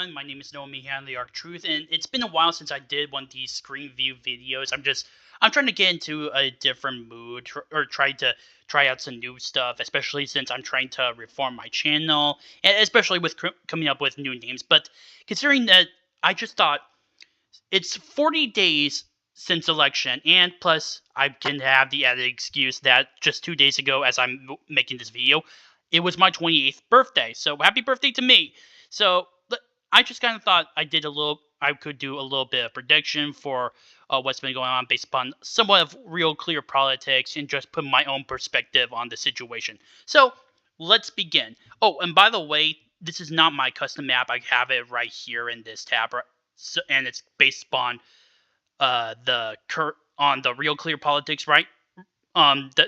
everyone, my name is Noah Meehan, the Arc Truth, and it's been a while since I did one of these screen view videos. I'm trying to get into a different mood, or try out some new stuff, especially since I'm trying to reform my channel, and especially with coming up with new names. But considering that, I just thought it's 40 days since election, and plus I can have the added excuse that just 2 days ago, as I'm making this video, it was my 28th birthday. So happy birthday to me! So I just kind of thought I could do a little bit of prediction for what's been going on based upon somewhat of real clear politics and just put my own perspective on the situation. So let's begin. Oh, and by the way, this is not my custom map. I have it right here in this tab, so, and it's based upon on the Real Clear Politics, right?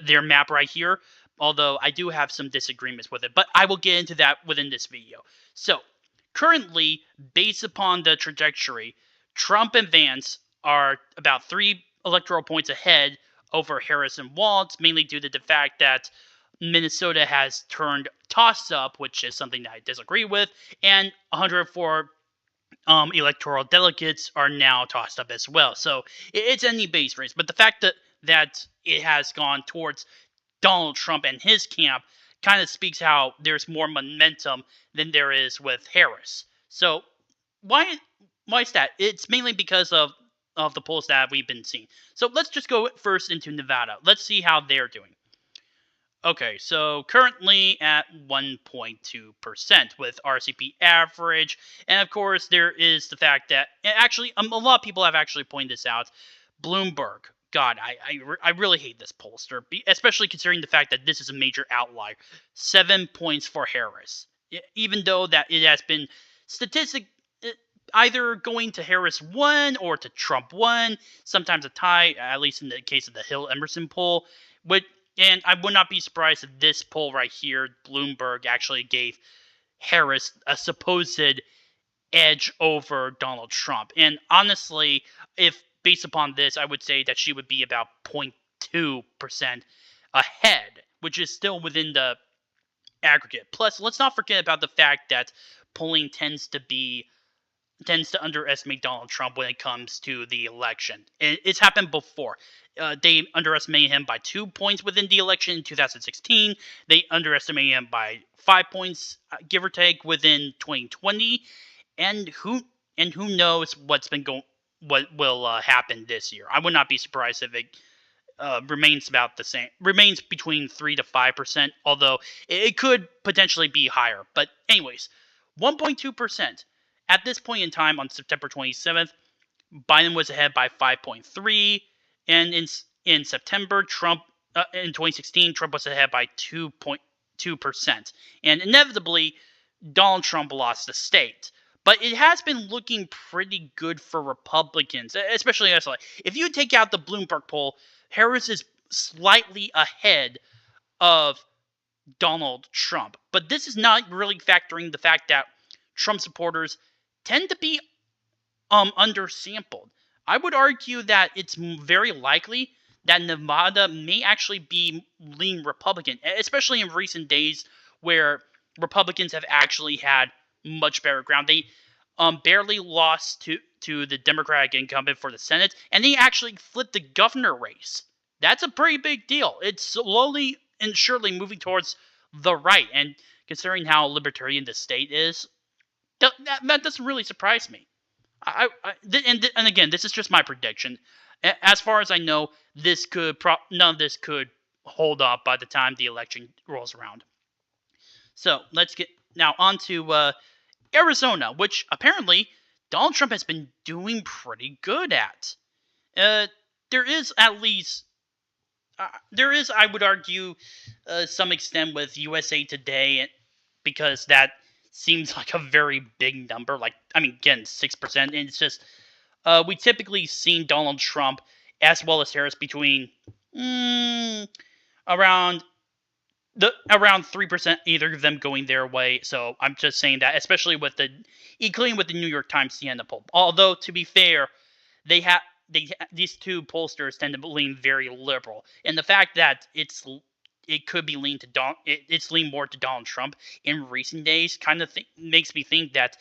Their map right here. Although I do have some disagreements with it, but I will get into that within this video. So currently, based upon the trajectory, Trump and Vance are about 3 electoral points ahead over Harris and Walz, mainly due to the fact that Minnesota has turned toss-up, which is something that I disagree with, and 104 electoral delegates are now tossed up as well. So it's any base race. But the fact that it has gone towards Donald Trump and his camp kind of speaks how there's more momentum than there is with Harris. So why is that? It's mainly because of the polls that we've been seeing. So let's just go first into Nevada. Let's see how they're doing. Okay, so currently at 1.2% with RCP average, and of course there is the fact that actually a lot of people have actually pointed this out. Bloomberg, God, I really hate this pollster, especially considering the fact that this is a major outlier. 7 points for Harris, even though that it has been either going to Harris 1 or to Trump 1, sometimes a tie, at least in the case of the Hill-Emerson poll, and I would not be surprised if this poll right here, Bloomberg, actually gave Harris a supposed edge over Donald Trump. And honestly, if based upon this, I would say that she would be about 0.2% ahead, which is still within the aggregate. Plus, let's not forget about the fact that polling tends to underestimate Donald Trump when it comes to the election. It's happened before. They underestimated him by 2 points within the election in 2016. They underestimated him by 5 points, give or take, within 2020. And who knows what will happen this year? I would not be surprised if it remains about the same. Remains between 3 to 5%, although it could potentially be higher. But anyways, 1.2%. At this point in time, on September 27th, Biden was ahead by 5.3, and in September, in 2016, Trump was ahead by 2.2%, and inevitably, Donald Trump lost the state. But it has been looking pretty good for Republicans, especially if you take out the Bloomberg poll, Harris is slightly ahead of Donald Trump. But this is not really factoring the fact that Trump supporters tend to be undersampled. I would argue that it's very likely that Nevada may actually be lean Republican, especially in recent days where Republicans have actually had much better ground. They barely lost to the Democratic incumbent for the Senate, and they actually flipped the governor race. That's a pretty big deal. It's slowly and surely moving towards the right, and considering how libertarian the state is, that doesn't really surprise me. And again, this is just my prediction. As far as I know, none of this could hold up by the time the election rolls around. So let's get now on to Arizona, which apparently Donald Trump has been doing pretty good at. There is, I would argue, some extent with USA Today, because that seems like a very big number. Again, 6%. And it's just, we typically seen Donald Trump as well as Harris between around 3%, either of them going their way. So I'm just saying that, especially including with the New York Times Siena poll. Although, to be fair, these two pollsters tend to lean very liberal. And the fact that it could be leaned to it's leaned more to Donald Trump in recent days kind of makes me think that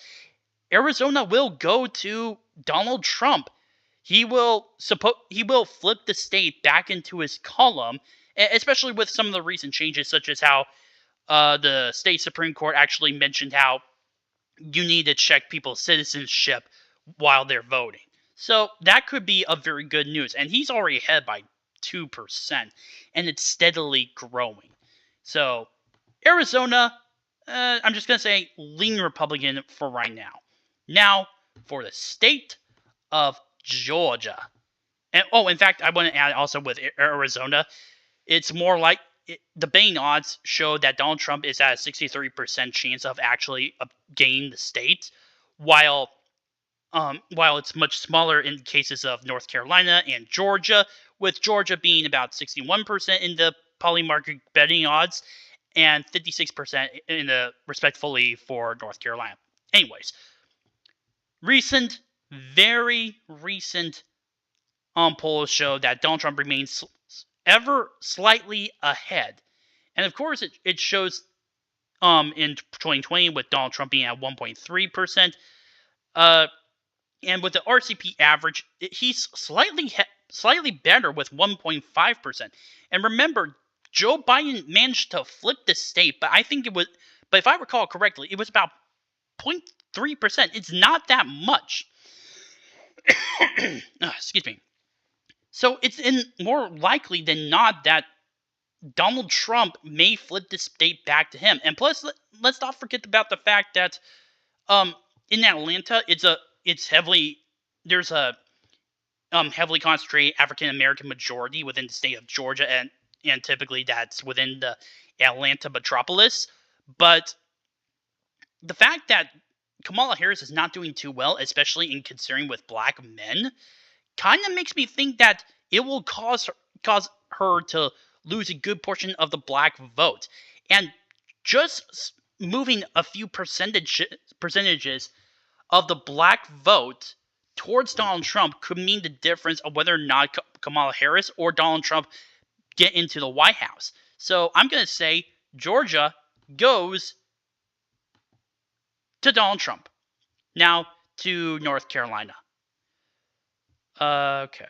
Arizona will go to Donald Trump. He will flip the state back into his column, especially with some of the recent changes, such as how the state Supreme Court actually mentioned how you need to check people's citizenship while they're voting. So that could be a very good news. And he's already ahead by 2%, and it's steadily growing. So Arizona, I'm just going to say lean Republican for right now. Now, for the state of Georgia. And in fact, I want to add also with Arizona, it's more like the Bain odds show that Donald Trump is at a 63% chance of actually gaining the state, while it's much smaller in cases of North Carolina and Georgia, with Georgia being about 61% in the polymarket betting odds and 56% in the respectively for North Carolina. Anyways, very recent polls show that Donald Trump remains ever slightly ahead. And of course, it shows in 2020 with Donald Trump being at 1.3%. And with the RCP average, he's slightly better with 1.5%. And remember, Joe Biden managed to flip the state, but if I recall correctly, it was about 0.3%. It's not that much. Excuse me. So it's more likely than not that Donald Trump may flip the state back to him. And plus, let's not forget about the fact that in Atlanta, there's a heavily concentrated African American majority within the state of Georgia, and typically that's within the Atlanta metropolis. But the fact that Kamala Harris is not doing too well, especially in considering with black men, kind of makes me think that it will cause her to lose a good portion of the black vote. And just moving a few percentages of the black vote towards Donald Trump could mean the difference of whether or not Kamala Harris or Donald Trump get into the White House. So I'm going to say Georgia goes to Donald Trump. Now to North Carolina. Okay.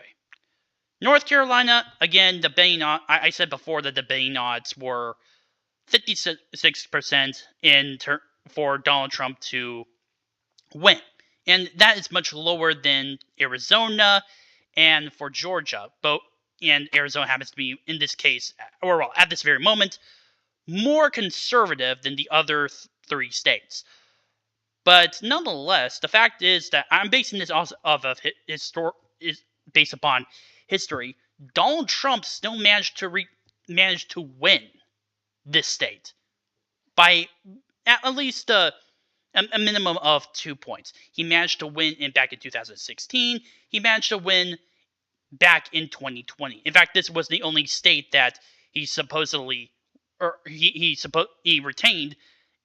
North Carolina, again, the betting odds, I said before that the betting odds were 56% for Donald Trump to win. And that is much lower than Arizona and for Georgia. And Arizona happens to be, in this case, at this very moment, more conservative than the other three states. But nonetheless, the fact is that I'm basing this off of is based upon history. Donald Trump still managed to win this state by at least a minimum of 2 points. He managed to win back in 2016. He managed to win back in 2020. In fact, this was the only state that he supposedly, or he retained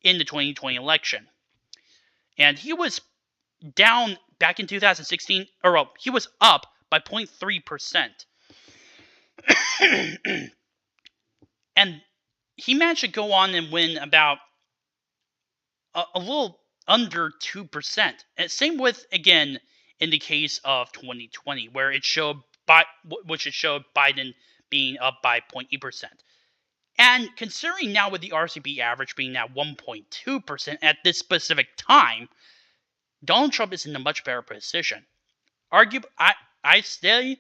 in the 2020 election. And he was down back in 2016, he was up by 0.3%. And he managed to go on and win about a little under 2%. And same with, again, in the case of 2020, where it showed Biden being up by 0.8%. And considering now with the RCP average being at 1.2% at this specific time, Donald Trump is in a much better position. I say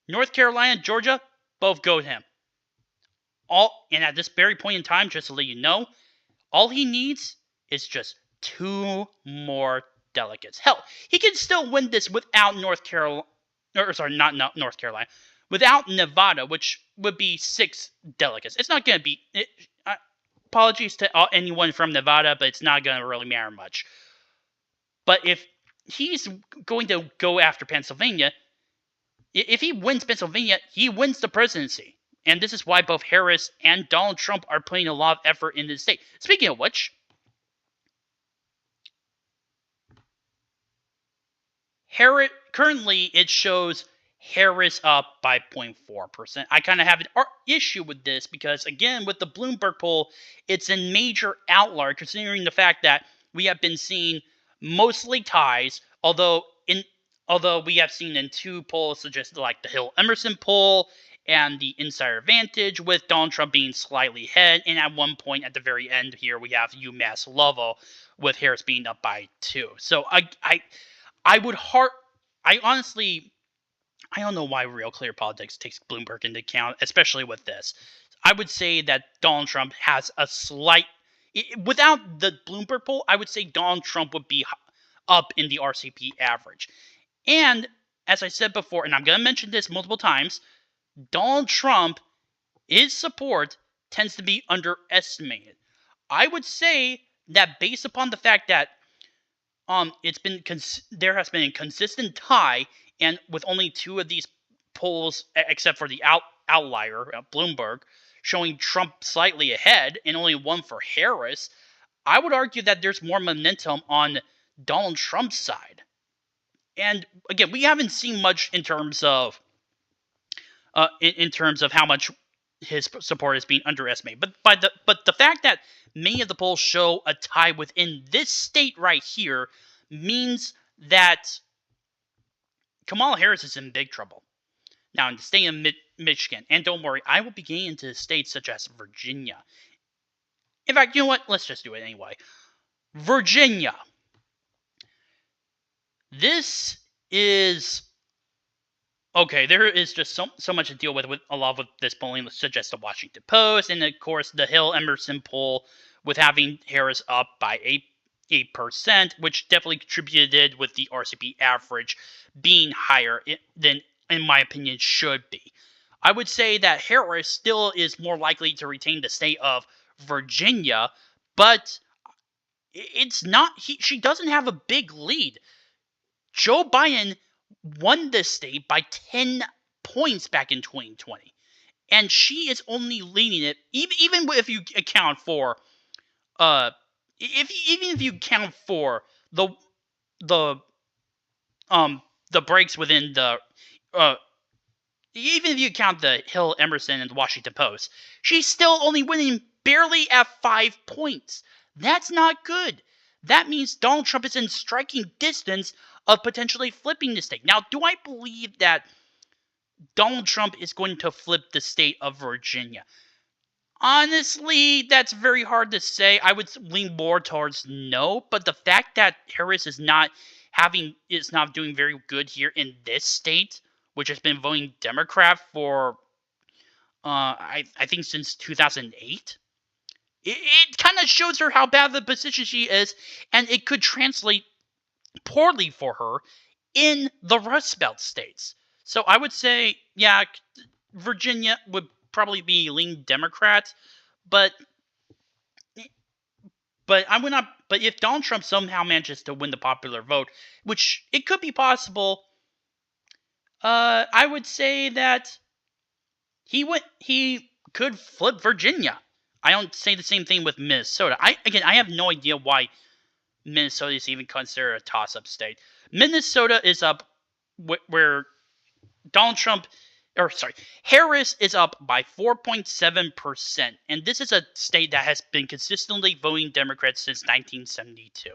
North Carolina, Georgia, both go to him. And at this very point in time, just to let you know, all he needs is just 2 more delegates. Hell, he can still win this without without Nevada, which would be 6 delegates. It's not going to be. Apologies to anyone from Nevada, but it's not going to really matter much. But if he's going to go after Pennsylvania, if he wins Pennsylvania, he wins the presidency. And this is why both Harris and Donald Trump are putting a lot of effort in this state. Speaking of which, currently it shows Harris up by 0.4%. I kind of have an issue with this because, again, with the Bloomberg poll, it's a major outlier considering the fact that we have been seeing mostly ties, although we have seen in 2 polls such as like the Hill-Emerson poll and the Insider Advantage, with Donald Trump being slightly ahead, and at one point at the very end here we have UMass Lovell with Harris being up by 2. So I would I honestly, I don't know why Real Clear Politics takes Bloomberg into account, especially with this. I would say that Donald Trump has a slight, without the Bloomberg poll, I would say Donald Trump would be up in the RCP average. And as I said before, and I'm going to mention this multiple times, Donald Trump, his support tends to be underestimated. I would say that based upon the fact that there has been a consistent tie, and with only 2 of these polls, except for the outlier, Bloomberg, showing Trump slightly ahead, and only 1 for Harris, I would argue that there's more momentum on Donald Trump's side. And again, we haven't seen much in terms of how much his support is being underestimated. But the fact that many of the polls show a tie within this state right here means that Kamala Harris is in big trouble. Now, in the state of Michigan, and don't worry, I will be getting into states such as Virginia. In fact, you know what? Let's just do it anyway. Virginia. This is... okay, there is just so much to deal with a lot of this polling, such as the Washington Post, and of course the Hill-Emerson poll, with having Harris up by 8%, which definitely contributed with the RCP average being higher than, in my opinion, should be. I would say that Harris still is more likely to retain the state of Virginia, but it's not. She doesn't have a big lead. Joe Biden won this state by 10 points back in 2020, and she is only leading it, even if you account for if you account for the breaks within the even if you count the Hill-Emerson and the Washington Post, she's still only winning barely at 5 points. That's not good. That means Donald Trump is in striking distance of potentially flipping the state. Now, do I believe that Donald Trump is going to flip the state of Virginia? Honestly, that's very hard to say. I would lean more towards no, but the fact that Harris is not doing very good here in this state, which has been voting Democrat for I think since 2008, it kind of shows her how bad the position she is, and it could translate poorly for her in the Rust Belt states. So I would say, yeah, Virginia would probably be lean Democrat, but I would not. But if Donald Trump somehow manages to win the popular vote, which it could be possible, I would say that he could flip Virginia. I don't say the same thing with Minnesota. I have no idea why Minnesota is even considered a toss-up state. Minnesota is up where Harris is up by 4.7%, and this is a state that has been consistently voting Democrats since 1972.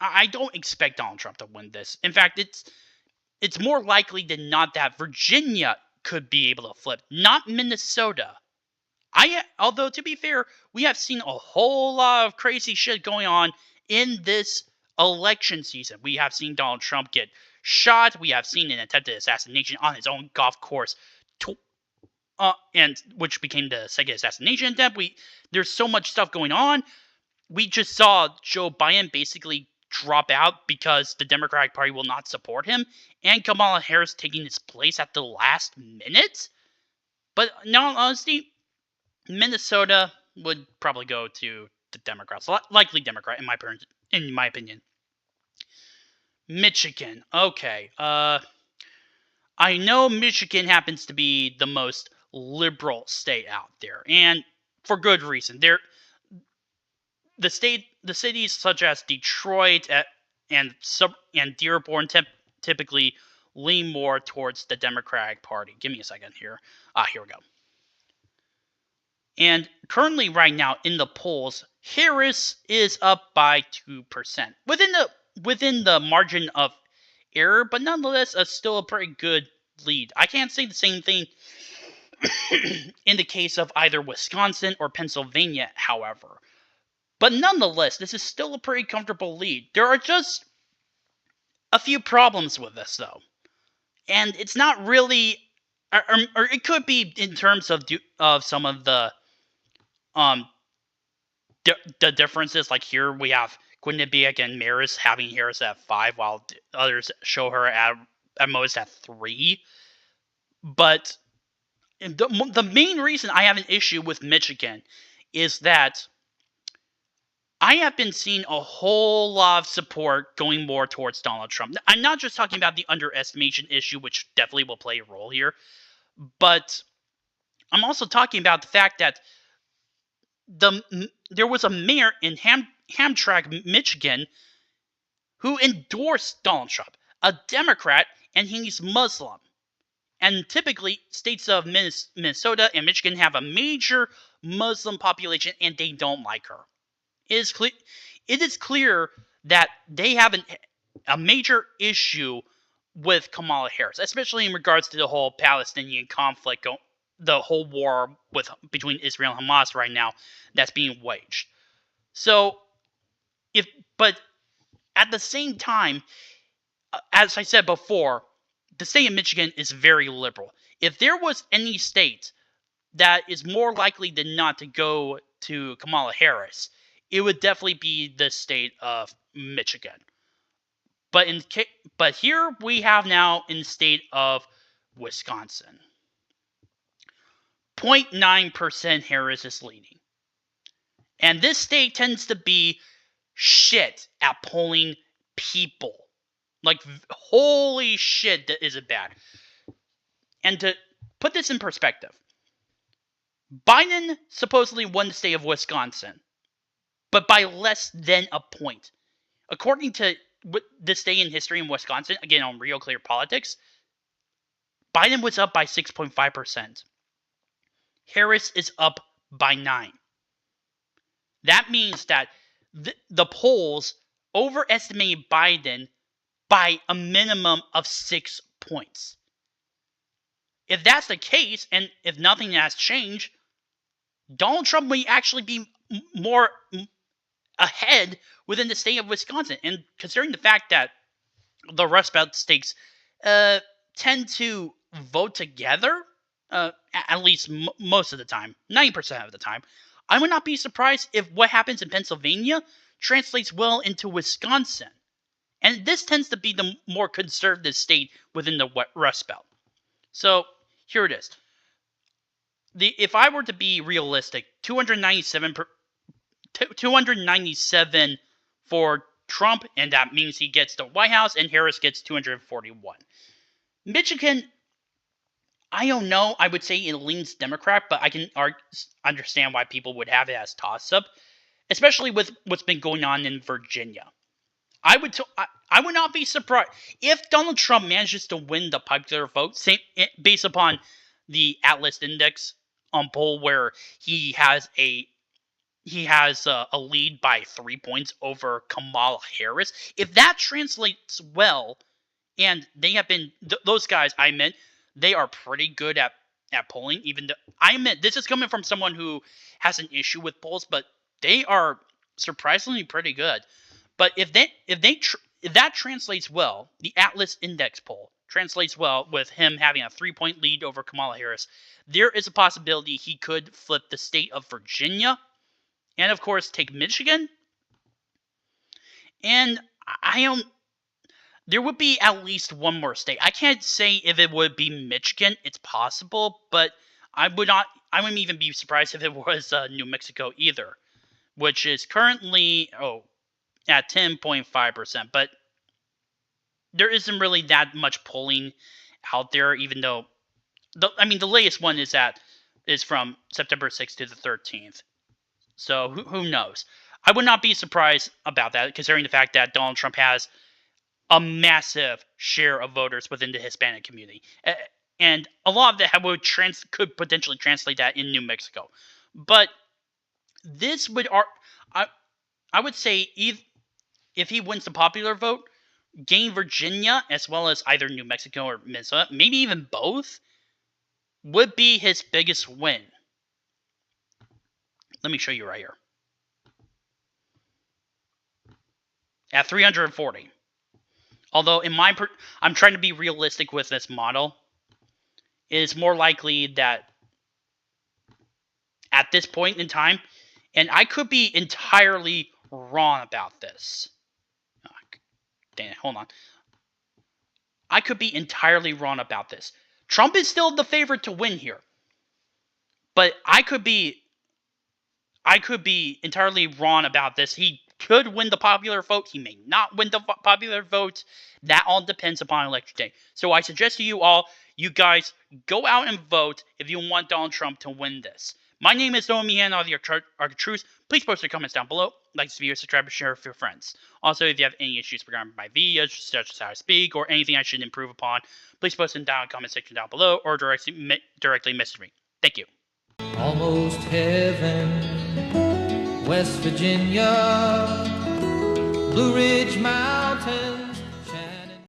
I don't expect Donald Trump to win this. In fact, it's more likely than not that Virginia could be able to flip, not Minnesota. Although, to be fair, we have seen a whole lot of crazy shit going on in this election season. We have seen Donald Trump get shot. We have seen an attempted assassination on his own golf course, and which became the second assassination attempt. There's so much stuff going on. We just saw Joe Biden basically drop out because the Democratic Party will not support him, and Kamala Harris taking his place at the last minute. But in all honesty, Minnesota would probably go to the Democrats, likely Democrat in my opinion. Michigan, okay. I know Michigan happens to be the most liberal state out there, and for good reason. The cities such as Detroit and Dearborn typically lean more towards the Democratic Party. Give me a second here. Here we go. And currently, right now in the polls, Harris is up by 2% within the margin of error, but nonetheless, still a pretty good lead. I can't say the same thing in the case of either Wisconsin or Pennsylvania, however. But nonetheless, this is still a pretty comfortable lead. There are just a few problems with this, though. And it's not really, or it could be in terms of some of the the differences. Like here we have Quinnipiac and Maris having Harris at 5, while others show her at most at 3. But the main reason I have an issue with Michigan is that I have been seeing a whole lot of support going more towards Donald Trump. I'm not just talking about the underestimation issue, which definitely will play a role here, but I'm also talking about the fact that there was a mayor in Hamtramck, Michigan, who endorsed Donald Trump, a Democrat, and he's Muslim. And typically, states of Minnesota and Michigan have a major Muslim population, and they don't like her. It is clear that they have a major issue with Kamala Harris, especially in regards to the whole Palestinian conflict, the whole war between Israel and Hamas right now that's being waged. So, but at the same time, as I said before, the state of Michigan is very liberal. If there was any state that is more likely than not to go to Kamala Harris, it would definitely be the state of Michigan. But here we have now in the state of Wisconsin. 0.9% Harris is leading. And this state tends to be shit at polling people. Like, holy shit, that is it bad. And to put this in perspective, Biden supposedly won the state of Wisconsin, but by less than a point. According to this day in history in Wisconsin, again on Real Clear Politics, Biden was up by 6.5%. Harris is up by 9. That means that the polls overestimate Biden by a minimum of 6 points. If that's the case, and if nothing has changed, Donald Trump may actually be more ahead within the state of Wisconsin. And considering the fact that the Rust Belt states tend to vote together, at least most of the time, 90% of the time, I would not be surprised if what happens in Pennsylvania translates well into Wisconsin. And this tends to be the more conservative state within the Rust Belt. So here it is. If I were to be realistic, 297 for Trump, and that means he gets the White House, and Harris gets 241. Michigan, I don't know. I would say it leans Democrat, but I can understand why people would have it as toss-up, especially with what's been going on in Virginia. I would not be surprised if Donald Trump manages to win the popular vote, based upon the Atlas Index poll, where he has a lead by 3 points over Kamala Harris. If that translates well, and they have been those guys I meant, they are pretty good at polling. Even though I admit this is coming from someone who has an issue with polls, but they are surprisingly pretty good. But if that translates well, the Atlas Index poll translates well with him having a 3-point lead over Kamala Harris, there is a possibility he could flip the state of Virginia, and of course take Michigan. And there would be at least one more state. I can't say if it would be Michigan. It's possible, but I wouldn't even be surprised if it was New Mexico either, which is currently at 10.5%, but there isn't really that much polling out there, even though the latest one is from September 6th to the 13th. So who knows? I would not be surprised about that, considering the fact that Donald Trump has a massive share of voters within the Hispanic community, and a lot of that could potentially translate that in New Mexico. But this would I would say if he wins the popular vote, gain Virginia as well as either New Mexico or Minnesota, maybe even both, would be his biggest win. Let me show you right here. At 340. Although I'm trying to be realistic with this model. It is more likely that at this point in time, and I could be entirely wrong about this. Oh, damn it, hold on. I could be entirely wrong about this. Trump is still the favorite to win here. But I could be entirely wrong about this. He could win the popular vote. He may not win the popular vote. That all depends upon election day. So I suggest to you all, you guys, go out and vote if you want Donald Trump to win this. My name is Noah Meehan, of the Arctruth. Please post your comments down below. Like this video, subscribe, and share with your friends. Also, if you have any issues regarding my videos, such as how I speak, or anything I should improve upon, please post them down in the comment section down below, or directly message me. Thank you. Almost heaven, West Virginia, Blue Ridge Mountain.